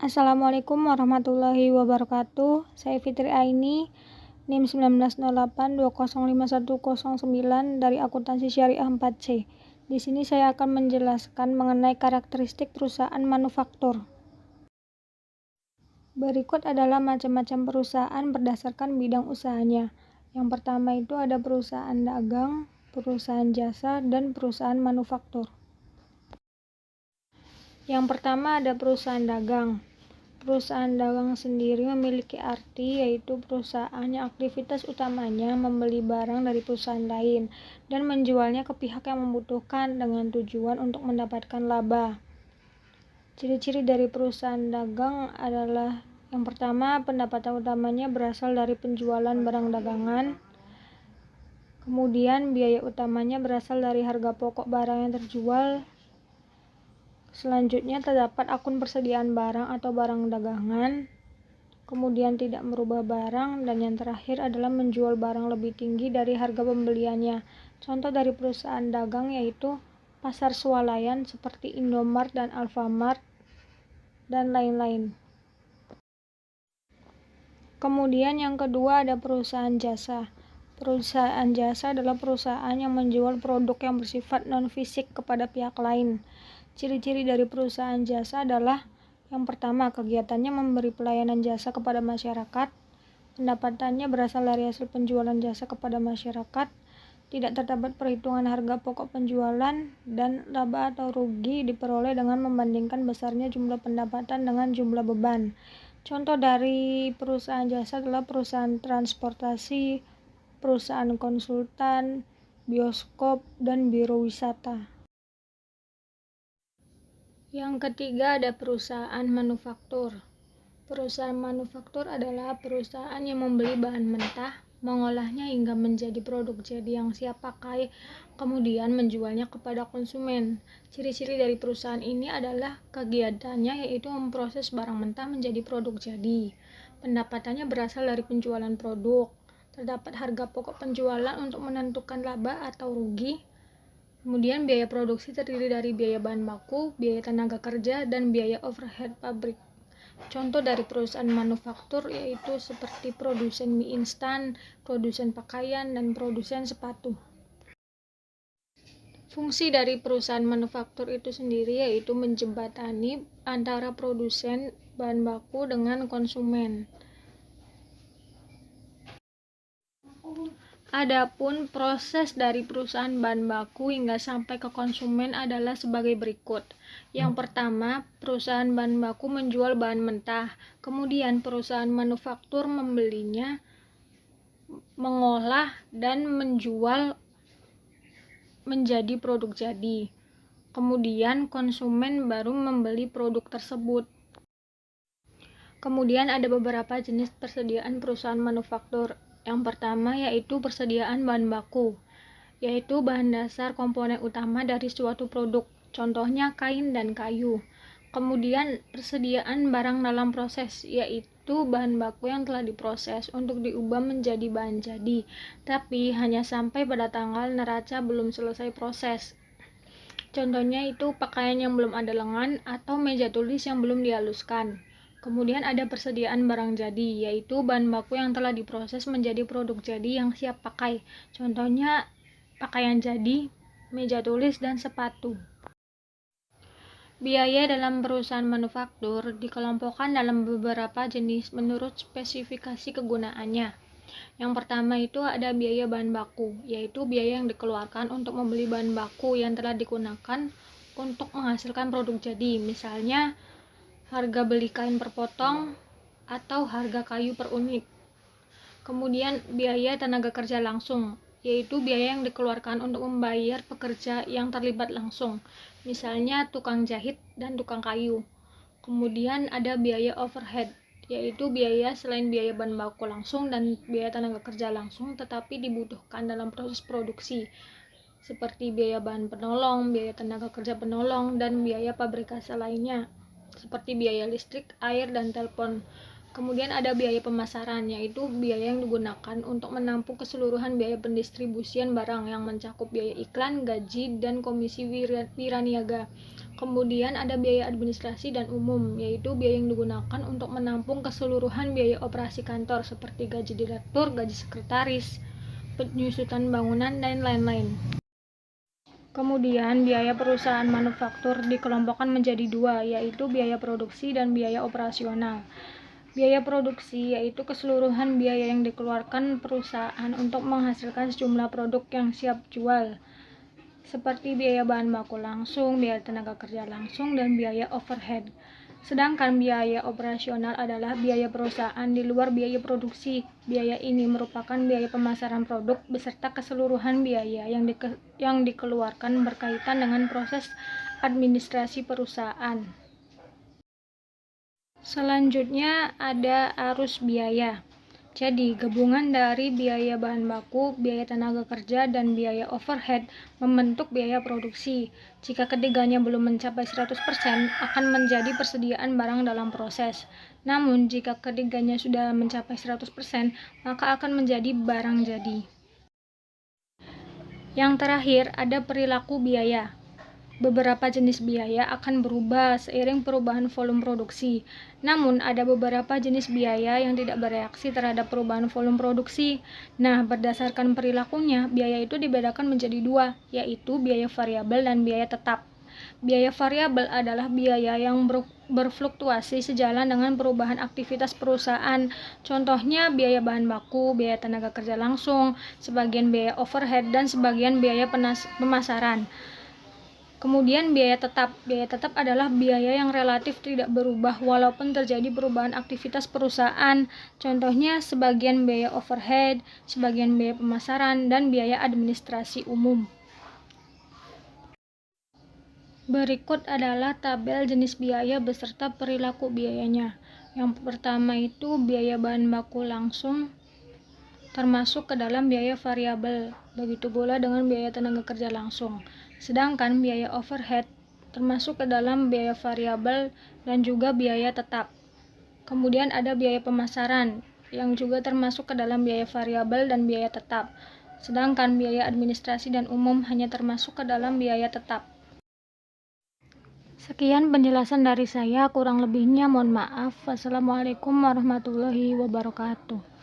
Assalamualaikum warahmatullahi wabarakatuh. Saya Fitri Aini, NIM 1908205109 dari Akuntansi Syariah 4C. Di sini saya akan menjelaskan mengenai karakteristik perusahaan manufaktur. Berikut adalah macam-macam perusahaan berdasarkan bidang usahanya. Yang pertama itu ada perusahaan dagang, perusahaan jasa, dan perusahaan manufaktur. Yang pertama ada perusahaan dagang. Perusahaan dagang sendiri memiliki arti yaitu perusahaan yang aktivitas utamanya membeli barang dari perusahaan lain dan menjualnya ke pihak yang membutuhkan dengan tujuan untuk mendapatkan laba. Ciri-ciri dari perusahaan dagang adalah yang pertama, pendapatan utamanya berasal dari penjualan barang dagangan. Kemudian biaya utamanya berasal dari harga pokok barang yang terjual. Selanjutnya terdapat akun persediaan barang atau barang dagangan, kemudian tidak merubah barang, dan yang terakhir adalah menjual barang lebih tinggi dari harga pembeliannya. Contoh dari perusahaan dagang yaitu pasar swalayan seperti Indomart dan Alfamart, dan lain-lain. Kemudian yang kedua ada perusahaan jasa. Perusahaan jasa adalah perusahaan yang menjual produk yang bersifat non-fisik kepada pihak lain. Ciri-ciri dari perusahaan jasa adalah yang pertama, kegiatannya memberi pelayanan jasa kepada masyarakat. Pendapatannya berasal dari hasil penjualan jasa kepada masyarakat. Tidak terdapat perhitungan harga pokok penjualan, dan laba atau rugi diperoleh dengan membandingkan besarnya jumlah pendapatan dengan jumlah beban. Contoh dari perusahaan jasa adalah perusahaan transportasi, perusahaan konsultan, bioskop, dan biro wisata. Yang ketiga ada perusahaan manufaktur. Perusahaan manufaktur adalah perusahaan yang membeli bahan mentah, mengolahnya hingga menjadi produk jadi yang siap pakai, kemudian menjualnya kepada konsumen. Ciri-ciri dari perusahaan ini adalah kegiatannya yaitu memproses barang mentah menjadi produk jadi. Pendapatannya berasal dari penjualan produk. Terdapat harga pokok penjualan untuk menentukan laba atau rugi. Kemudian biaya produksi terdiri dari biaya bahan baku, biaya tenaga kerja, dan biaya overhead pabrik. Contoh dari perusahaan manufaktur yaitu seperti produsen mie instan, produsen pakaian, dan produsen sepatu. Fungsi dari perusahaan manufaktur itu sendiri yaitu menjembatani antara produsen bahan baku dengan konsumen. Adapun proses dari perusahaan bahan baku hingga sampai ke konsumen adalah sebagai berikut. Yang pertama, perusahaan bahan baku menjual bahan mentah, kemudian perusahaan manufaktur membelinya, mengolah, dan menjual menjadi produk jadi. Kemudian konsumen baru membeli produk tersebut. Kemudian ada beberapa jenis persediaan perusahaan manufaktur. Yang pertama yaitu persediaan bahan baku, yaitu bahan dasar komponen utama dari suatu produk, contohnya kain dan kayu. Kemudian persediaan barang dalam proses, yaitu bahan baku yang telah diproses untuk diubah menjadi bahan jadi, tapi hanya sampai pada tanggal neraca belum selesai proses. Contohnya itu pakaian yang belum ada lengan atau meja tulis yang belum dihaluskan. Kemudian ada persediaan barang jadi, yaitu bahan baku yang telah diproses menjadi produk jadi yang siap pakai. Contohnya pakaian jadi, meja tulis, dan sepatu. Biaya dalam perusahaan manufaktur dikelompokkan dalam beberapa jenis menurut spesifikasi kegunaannya. Yang pertama itu ada biaya bahan baku, yaitu biaya yang dikeluarkan untuk membeli bahan baku yang telah digunakan untuk menghasilkan produk jadi, misalnya harga beli kain per potong atau harga kayu per unit. Kemudian biaya tenaga kerja langsung, yaitu biaya yang dikeluarkan untuk membayar pekerja yang terlibat langsung, misalnya tukang jahit dan tukang kayu. Kemudian ada biaya overhead, yaitu biaya selain biaya bahan baku langsung dan biaya tenaga kerja langsung tetapi dibutuhkan dalam proses produksi, seperti biaya bahan penolong, biaya tenaga kerja penolong, dan biaya pabrikase lainnya, seperti biaya listrik, air, dan telepon. Kemudian ada biaya pemasaran, yaitu biaya yang digunakan untuk menampung keseluruhan biaya pendistribusian barang yang mencakup biaya iklan, gaji, dan komisi wiraniaga. Kemudian ada biaya administrasi dan umum, yaitu biaya yang digunakan untuk menampung keseluruhan biaya operasi kantor seperti gaji direktur, gaji sekretaris, penyusutan bangunan, dan lain-lain. Kemudian biaya perusahaan manufaktur dikelompokkan menjadi dua, yaitu biaya produksi dan biaya operasional. Biaya produksi yaitu keseluruhan biaya yang dikeluarkan perusahaan untuk menghasilkan sejumlah produk yang siap jual, seperti biaya bahan baku langsung, biaya tenaga kerja langsung, dan biaya overhead. Sedangkan biaya operasional adalah biaya perusahaan di luar biaya produksi. Biaya ini merupakan biaya pemasaran produk beserta keseluruhan biaya yang dikeluarkan berkaitan dengan proses administrasi perusahaan. Selanjutnya ada arus biaya. Jadi, gabungan dari biaya bahan baku, biaya tenaga kerja, dan biaya overhead membentuk biaya produksi. Jika ketiganya belum mencapai 100%, akan menjadi persediaan barang dalam proses. Namun, jika ketiganya sudah mencapai 100%, maka akan menjadi barang jadi. Yang terakhir, ada perilaku biaya. Beberapa jenis biaya akan berubah seiring perubahan volume produksi. Namun, ada beberapa jenis biaya yang tidak bereaksi terhadap perubahan volume produksi. Nah, berdasarkan perilakunya, biaya itu dibedakan menjadi dua, yaitu biaya variabel dan biaya tetap. Biaya variabel adalah biaya yang berfluktuasi sejalan dengan perubahan aktivitas perusahaan. Contohnya biaya bahan baku, biaya tenaga kerja langsung, sebagian biaya overhead, dan sebagian biaya pemasaran. Kemudian biaya tetap adalah biaya yang relatif tidak berubah walaupun terjadi perubahan aktivitas perusahaan. Contohnya sebagian biaya overhead, sebagian biaya pemasaran, dan biaya administrasi umum. Berikut adalah tabel jenis biaya beserta perilaku biayanya. Yang pertama itu biaya bahan baku langsung termasuk ke dalam biaya variabel, begitu pula dengan biaya tenaga kerja langsung. Sedangkan biaya overhead termasuk ke dalam biaya variabel dan juga biaya tetap. Kemudian ada biaya pemasaran yang juga termasuk ke dalam biaya variabel dan biaya tetap. Sedangkan biaya administrasi dan umum hanya termasuk ke dalam biaya tetap. Sekian penjelasan dari saya, kurang lebihnya mohon maaf. Wassalamualaikum warahmatullahi wabarakatuh.